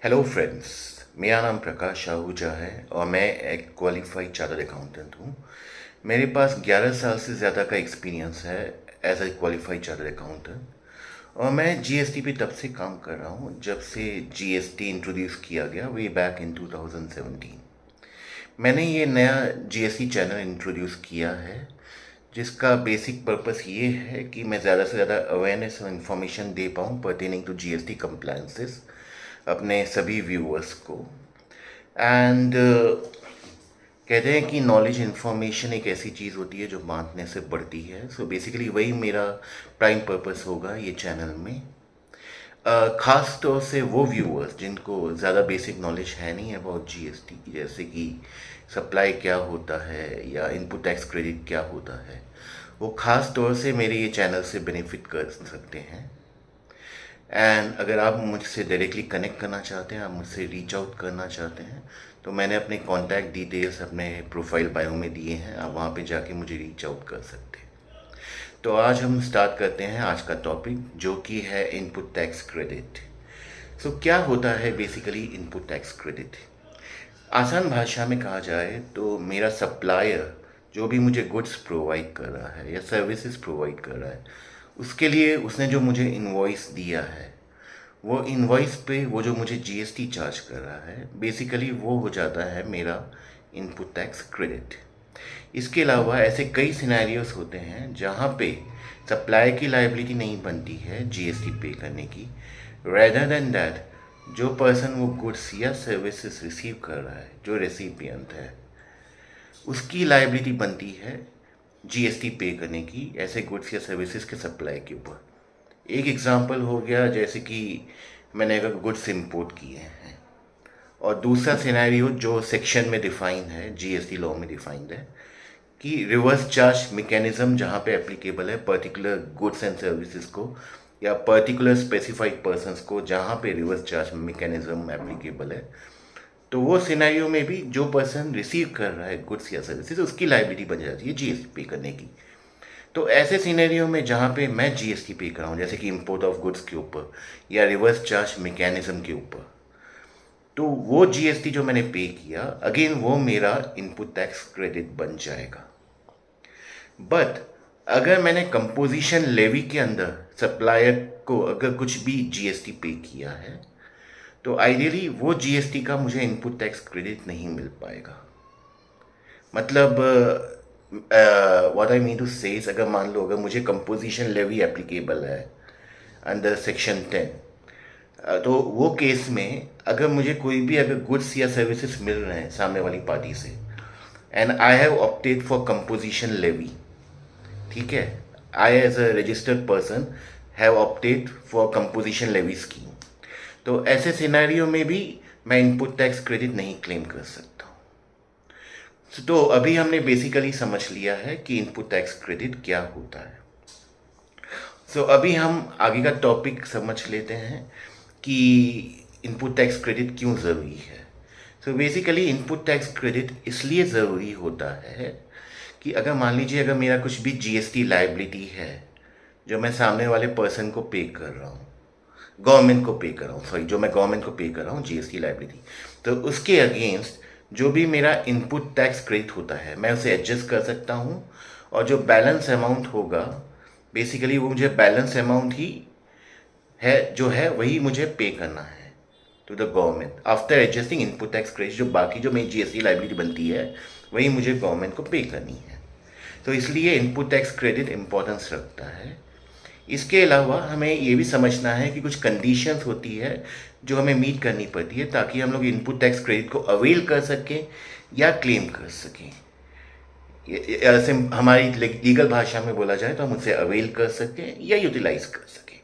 Hello friends. मेरा नाम प्रकाश आहूजा है और मैं एक क्वालिफाइड चार्टर्ड अकाउंटेंट हूँ। मेरे पास 11 साल से ज़्यादा का एक्सपीरियंस है as a qualified chartered accountant. और मैं जीएसटी पे तब से काम कर रहा हूँ जब से जीएसटी इंट्रोड्यूस किया गया वे बैक इन 2017। मैंने ये नया जीएसटी चैनल इंट्रोड्यूस किया है जिसका बेसिक पर्पस ये है कि मैं ज़्यादा से ज़्यादा अवेयरनेस और इन्फॉर्मेशन दे पाऊँ पर्टेनिंग टू जीएसटी कंप्लायंसेस अपने सभी व्यूअर्स को। एंड कहते हैं कि नॉलेज इन्फॉर्मेशन एक ऐसी चीज़ होती है जो बांटने से बढ़ती है। सो बेसिकली वही मेरा प्राइम पर्पस होगा ये चैनल में। ख़ास तौर से वो व्यूअर्स जिनको ज़्यादा बेसिक नॉलेज है नहीं अबाउट जीएसटी, जैसे कि सप्लाई क्या होता है या इनपुट टैक्स क्रेडिट क्या होता है, वो ख़ास तौर से मेरे ये चैनल से बेनिफिट कर सकते हैं। एंड अगर आप मुझसे डायरेक्टली कनेक्ट करना चाहते हैं, आप मुझसे रीच आउट करना चाहते हैं, तो मैंने अपने कॉन्टैक्ट डिटेल्स अपने प्रोफाइल बायो में दिए हैं, आप वहाँ पे जाके मुझे रीच आउट कर सकते हैं। तो आज हम स्टार्ट करते हैं आज का टॉपिक जो कि है इनपुट टैक्स क्रेडिट। सो क्या होता है बेसिकली इनपुट टैक्स क्रेडिट? आसान भाषा में कहा जाए तो मेरा सप्लायर जो भी मुझे गुड्स प्रोवाइड कर रहा है या सर्विसेज प्रोवाइड कर रहा है, उसके लिए उसने जो मुझे इनवॉइस दिया है, वो इनवॉइस पे वो जो मुझे जीएसटी चार्ज कर रहा है, बेसिकली वो हो जाता है मेरा इनपुट टैक्स क्रेडिट। इसके अलावा ऐसे कई सिनेरियोस होते हैं जहाँ पे सप्लाई की लायबिलिटी नहीं बनती है जीएसटी पे करने की। रेदर देन दैट जो पर्सन वो गुड्स या सर्विसेज रिसीव कर रहा है, जो रेसिपिएंट है, उसकी लायबिलिटी बनती है जीएसटी पे करने की ऐसे गुड्स या सर्विसेज के सप्लाई के ऊपर। एक एग्जांपल हो गया जैसे कि मैंने अगर गुड्स इंपोर्ट किए हैं, और दूसरा सिनेरियो जो सेक्शन में डिफाइन है, जीएसटी लॉ में डिफाइंड है कि रिवर्स चार्ज मैकेनिज्म जहाँ पे एप्लीकेबल है पर्टिकुलर गुड्स एंड सर्विसेज को या पर्टिकुलर स्पेसिफाइड पर्सन्स को, जहाँ पे रिवर्स चार्ज मैकेनिज्म एप्लीकेबल है, तो वो सिनेरियो में भी जो पर्सन रिसीव कर रहा है गुड्स या सर्विसेज उसकी लायबिलिटी बन जाती है जीएसटी पे करने की। तो ऐसे सिनेरियो में जहाँ पे मैं जीएसटी पे कर रहा हूँ, जैसे कि इंपोर्ट ऑफ गुड्स के ऊपर या रिवर्स चार्ज मैकेनिज्म के ऊपर, तो वो जीएसटी जो मैंने पे किया अगेन वो मेरा इनपुट टैक्स क्रेडिट बन जाएगा। बट अगर मैंने कंपोजिशन लेवी के अंदर सप्लायर को अगर कुछ भी जीएसटी पे किया है, तो आइडियली वो जीएसटी का मुझे इनपुट टैक्स क्रेडिट नहीं मिल पाएगा। मतलब व्हाट आई मीन टू से, अगर मान लो अगर मुझे कंपोजिशन लेवी एप्लीकेबल है अंडर सेक्शन 10, तो वो केस में अगर मुझे कोई भी अगर गुड्स या सर्विसेज मिल रहे हैं सामने वाली पार्टी से and I have opted for composition levy, ठीक है, I as a registered person have opted for composition levy scheme, तो ऐसे सिनेरियो में भी मैं इनपुट टैक्स क्रेडिट नहीं क्लेम कर सकता हूँ। तो अभी हमने बेसिकली समझ लिया है कि इनपुट टैक्स क्रेडिट क्या होता है। सो अभी हम आगे का टॉपिक समझ लेते हैं कि इनपुट टैक्स क्रेडिट क्यों ज़रूरी है। So basically input tax credit इसलिए ज़रूरी होता है कि अगर मान लीजिए अगर मेरा कुछ भी जीएसटी लायबिलिटी है जो मैं सामने वाले पर्सन को पे कर रहा हूँ, गवर्नमेंट को पे कर रहा हूँ, सॉरी, जो मैं गवर्नमेंट को पे कर रहा हूँ जीएसटी लायबिलिटी, तो उसके अगेंस्ट जो भी मेरा इनपुट टैक्स क्रेडिट होता है मैं उसे एडजस्ट कर सकता हूँ, और जो बैलेंस अमाउंट होगा बेसिकली वो मुझे बैलेंस अमाउंट ही है जो है वही मुझे पे करना है to the government after adjusting input tax credit. जो बाकी जो मेरी जीएसटी लायबिलिटी बनती है वही मुझे गवर्नमेंट को पे करनी है। तो इसलिए इनपुट टैक्स क्रेडिट इम्पोर्टेंस रखता है। इसके अलावा हमें ये भी समझना है कि कुछ कंडीशंस होती है जो हमें मीट करनी पड़ती है ताकि हम लोग इनपुट टैक्स क्रेडिट को अवेल कर सकें या क्लेम कर सकें। ऐसे हमारी लीगल भाषा में बोला जाए तो हम उसे अवेल कर सकें या यूटिलाइज कर सकें।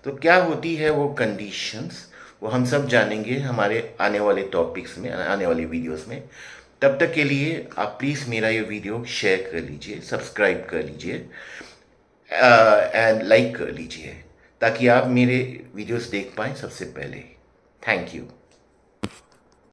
तो क्या होती है वो कंडीशंस, वो हम सब जानेंगे हमारे आने वाले टॉपिक्स में, आने वाली वीडियोस में। तब तक के लिए आप प्लीज़ मेरा ये वीडियो शेयर कर लीजिए, सब्सक्राइब कर लीजिए एंड लाइक कर लीजिए ताकि आप मेरे वीडियोस देख पाएँ सबसे पहले। Thank you.